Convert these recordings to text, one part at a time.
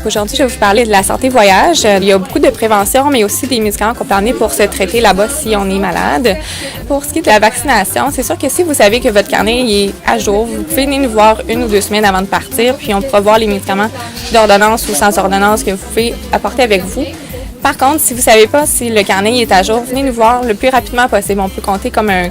Aujourd'hui, je vais vous parler de la santé voyage. Il y a beaucoup de prévention, mais aussi des médicaments qu'on peut emmener pour se traiter là-bas si on est malade. Pour ce qui est de la vaccination, c'est sûr que si vous savez que votre carnet est à jour, vous pouvez venir nous voir 1 ou 2 semaines avant de partir, puis on pourra voir les médicaments d'ordonnance ou sans ordonnance que vous pouvez apporter avec vous. Par contre, si vous ne savez pas si le carnet est à jour, venez nous voir le plus rapidement possible. On peut compter comme un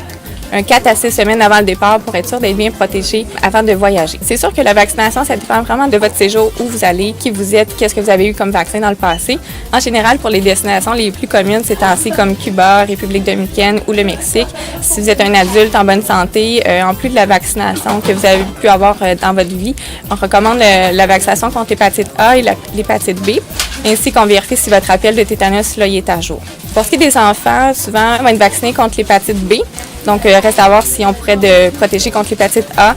4 à 6 semaines avant le départ pour être sûr d'être bien protégé avant de voyager. C'est sûr que la vaccination, ça dépend vraiment de votre séjour, où vous allez, qui vous êtes, qu'est-ce que vous avez eu comme vaccin dans le passé. En général, pour les destinations les plus communes, c'est ainsi comme Cuba, République dominicaine ou le Mexique. Si vous êtes un adulte en bonne santé, en plus de la vaccination que vous avez pu avoir dans votre vie, on recommande la vaccination contre l'hépatite A et l'hépatite B, ainsi qu'on vérifie si votre rappel de tétanos là, il est à jour. Pour ce qui est des enfants, souvent, ils vont être vaccinés contre l'hépatite B. Donc, reste à voir si on pourrait protéger contre l'hépatite A.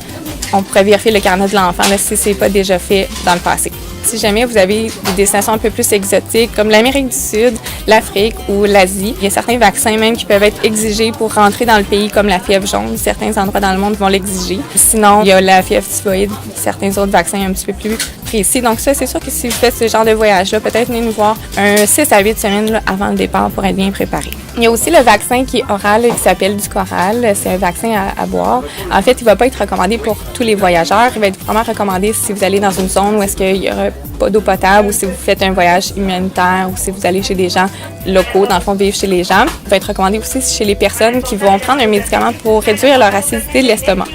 On pourrait vérifier le carnet de l'enfant là, si ce n'est pas déjà fait dans le passé. Si jamais vous avez des destinations un peu plus exotiques, comme l'Amérique du Sud, l'Afrique ou l'Asie, il y a certains vaccins même qui peuvent être exigés pour rentrer dans le pays, comme la fièvre jaune. Certains endroits dans le monde vont l'exiger. Sinon, il y a la fièvre typhoïde, certains autres vaccins un petit peu plus précis. Donc ça, c'est sûr que si vous faites ce genre de voyage-là, peut-être venez nous voir 6 à 8 semaines là, avant le départ pour être bien préparé. Il y a aussi le vaccin qui est oral, qui s'appelle Dukoral. C'est un vaccin à boire. En fait, il ne va pas être recommandé pour tous les voyageurs. Il va être vraiment recommandé si vous allez dans une zone où est-ce qu'il y aura pas d'eau potable ou si vous faites un voyage humanitaire ou si vous allez chez des gens locaux, dans le fond, vivre chez les gens. Il va être recommandé aussi chez les personnes qui vont prendre un médicament pour réduire leur acidité de l'estomac,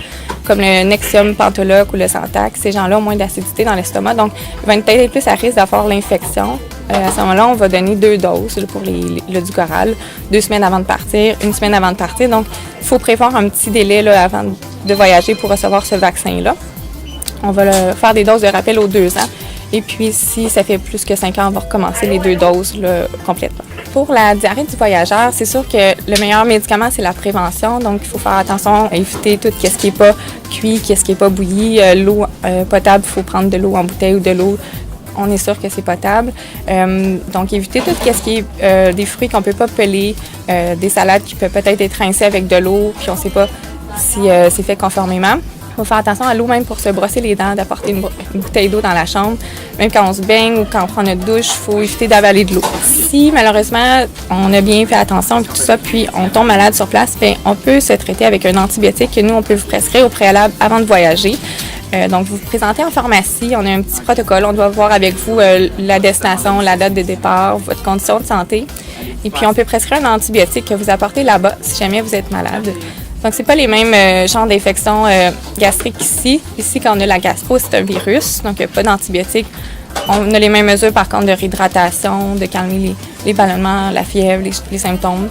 comme le Nexium, Pantoloc ou le Santac. Ces gens-là ont moins d'acidité dans l'estomac, donc ils vont être peut-être plus à risque d'avoir l'infection. À ce moment-là, on va donner 2 doses pour le Dukoral, 2 semaines avant de partir, 1 semaine avant de partir. Donc, il faut prévoir un petit délai là, avant de voyager pour recevoir ce vaccin-là. On va faire des doses de rappel aux 2 ans. Et puis, si ça fait plus que 5 ans, on va recommencer les 2 doses là, complètement. Pour la diarrhée du voyageur, c'est sûr que le meilleur médicament, c'est la prévention. Donc, il faut faire attention à éviter tout ce qui n'est pas cuit, ce qui n'est pas bouilli. L'eau potable, il faut prendre de l'eau en bouteille ou de l'eau. On est sûr que c'est potable. Donc, éviter tout ce qui est des fruits qu'on ne peut pas peler, des salades qui peuvent peut-être être rincées avec de l'eau, puis on ne sait pas si c'est fait conformément. Il faut faire attention à l'eau même pour se brosser les dents, d'apporter une bouteille d'eau dans la chambre. Même quand on se baigne ou quand on prend notre douche, il faut éviter d'avaler de l'eau. Si malheureusement on a bien fait attention et tout ça, puis on tombe malade sur place, bien, on peut se traiter avec un antibiotique que nous, on peut vous prescrire au préalable avant de voyager. Donc, vous vous présentez en pharmacie, on a un petit protocole, on doit voir avec vous la destination, la date de départ, votre condition de santé. Et puis, on peut prescrire un antibiotique que vous apportez là-bas si jamais vous êtes malade. Donc, c'est pas les mêmes genres d'infections gastriques ici. Ici, quand on a la gastro, c'est un virus, donc il n'y a pas d'antibiotique. On a les mêmes mesures, par contre, de réhydratation, de calmer les ballonnements, la fièvre, les symptômes.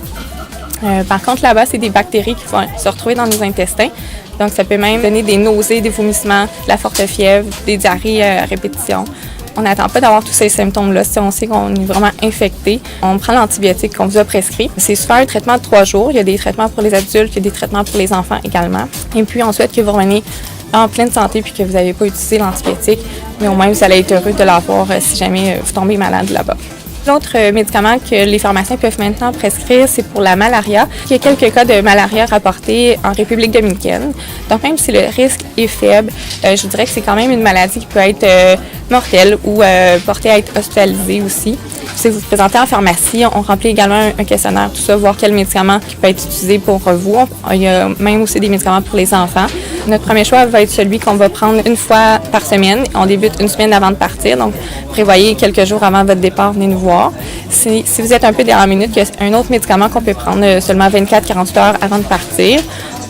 Par contre, là-bas, c'est des bactéries qui vont se retrouver dans nos intestins. Donc, ça peut même donner des nausées, des vomissements, de la forte fièvre, des diarrhées à répétition. On n'attend pas d'avoir tous ces symptômes-là. Si on sait qu'on est vraiment infecté, on prend l'antibiotique qu'on vous a prescrit. C'est souvent un traitement de 3 jours. Il y a des traitements pour les adultes, il y a des traitements pour les enfants également. Et puis, on souhaite que vous reveniez en pleine santé puis que vous n'avez pas utilisé l'antibiotique. Mais au moins, vous allez être heureux de l'avoir si jamais vous tombez malade là-bas. L'autre médicament que les pharmaciens peuvent maintenant prescrire, c'est pour la malaria. Il y a quelques cas de malaria rapportés en République dominicaine. Donc, même si le risque est faible, je vous dirais que c'est quand même une maladie qui peut être mortelle ou portée à être hospitalisée aussi. Si vous vous présentez en pharmacie, on remplit également un questionnaire, tout ça, voir quel médicament qui peut être utilisé pour vous. Il y a même aussi des médicaments pour les enfants. Notre premier choix va être celui qu'on va prendre 1 fois par semaine. On débute 1 semaine avant de partir, donc prévoyez quelques jours avant votre départ, venez nous voir. Si vous êtes un peu dernière minute, il y a un autre médicament qu'on peut prendre seulement 24-48 heures avant de partir.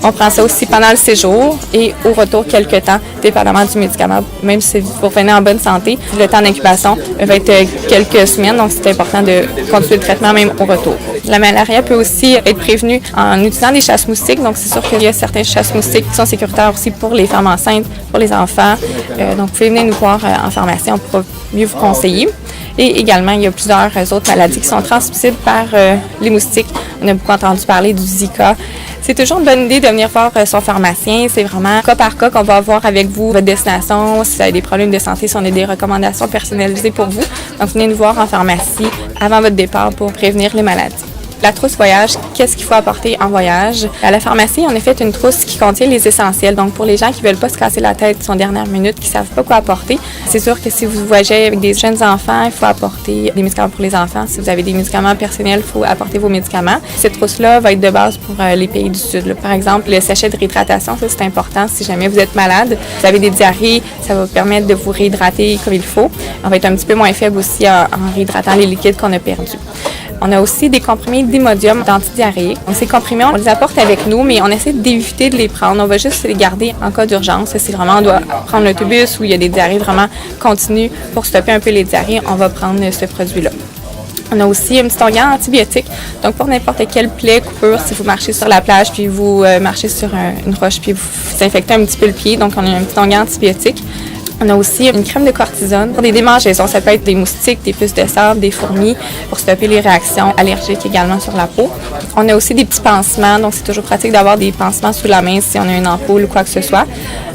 On prend ça aussi pendant le séjour et au retour quelques temps, dépendamment du médicament. Même si vous revenez en bonne santé, le temps d'incubation va être quelques semaines, donc c'est important de continuer le traitement même au retour. La malaria peut aussi être prévenue en utilisant des chasse-moustiques, donc c'est sûr qu'il y a certains chasse-moustiques qui sont sécuritaires aussi pour les femmes enceintes, pour les enfants. Donc vous pouvez venir nous voir en pharmacie, on pourra mieux vous conseiller. Et également, il y a plusieurs autres maladies qui sont transmissibles par les moustiques. On a beaucoup entendu parler du Zika. C'est toujours une bonne idée de venir voir son pharmacien. C'est vraiment cas par cas qu'on va voir avec vous votre destination, si vous avez des problèmes de santé, si on a des recommandations personnalisées pour vous. Donc, venez nous voir en pharmacie avant votre départ pour prévenir les maladies. La trousse voyage, qu'est-ce qu'il faut apporter en voyage? À la pharmacie, on a fait une trousse qui contient les essentiels. Donc, pour les gens qui ne veulent pas se casser la tête en dernière minute, qui ne savent pas quoi apporter, c'est sûr que si vous voyagez avec des jeunes enfants, il faut apporter des médicaments pour les enfants. Si vous avez des médicaments personnels, il faut apporter vos médicaments. Cette trousse-là va être de base pour les pays du Sud, là. Par exemple, le sachet de réhydratation, ça, c'est important. Si jamais vous êtes malade, vous avez des diarrhées, ça va vous permettre de vous réhydrater comme il faut. On va être un petit peu moins faible aussi en réhydratant les liquides qu'on a perdus. On a aussi des comprimés d'Imodium d'antidiarrhéique. Donc, ces comprimés, on les apporte avec nous, mais on essaie d'éviter de les prendre. On va juste les garder en cas d'urgence. Si vraiment on doit prendre l'autobus où il y a des diarrhées vraiment continues pour stopper un peu les diarrhées, on va prendre ce produit-là. On a aussi un petit onguent antibiotique. Donc, pour n'importe quelle plaie, coupure, si vous marchez sur la plage, puis vous marchez sur une roche, puis vous infectez un petit peu le pied, donc on a un petit onguent antibiotique. On a aussi une crème de cortisone pour des démangeaisons. Ça peut être des moustiques, des puces de sable, des fourmis, pour stopper les réactions allergiques également sur la peau. On a aussi des petits pansements, donc c'est toujours pratique d'avoir des pansements sous la main si on a une ampoule ou quoi que ce soit.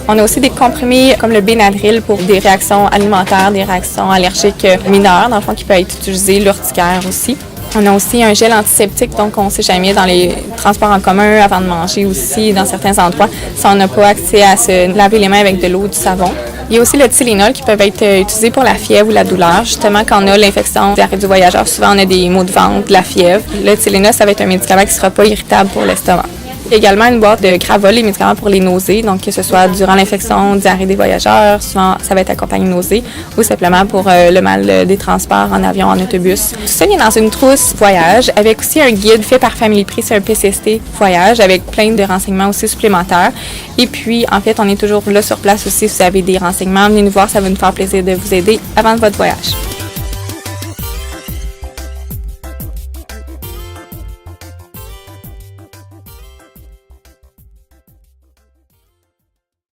On a aussi des comprimés comme le Benadryl pour des réactions alimentaires, des réactions allergiques mineures, dans le fond, qui peut être utilisé, l'urticaire aussi. On a aussi un gel antiseptique, donc on ne sait jamais dans les transports en commun, avant de manger aussi, dans certains endroits, si on n'a pas accès à se laver les mains avec de l'eau ou du savon. Il y a aussi le Tylenol qui peut être utilisé pour la fièvre ou la douleur. Justement, quand on a l'infection diarrhée du voyageur, souvent on a des maux de ventre, de la fièvre. Le Tylenol, ça va être un médicament qui ne sera pas irritable pour l'estomac. Il y a également une boîte de Gravol, les médicaments pour les nausées, donc que ce soit durant l'infection diarrhée des voyageurs, souvent ça va être accompagné de nausées, ou simplement pour le mal des transports en avion, en autobus. Tout ça vient dans une trousse voyage, avec aussi un guide fait par Family Prix, c'est un PCST voyage, avec plein de renseignements aussi supplémentaires. Et puis, en fait, on est toujours là sur place aussi si vous avez des renseignements. Venez nous voir, ça va nous faire plaisir de vous aider avant votre voyage.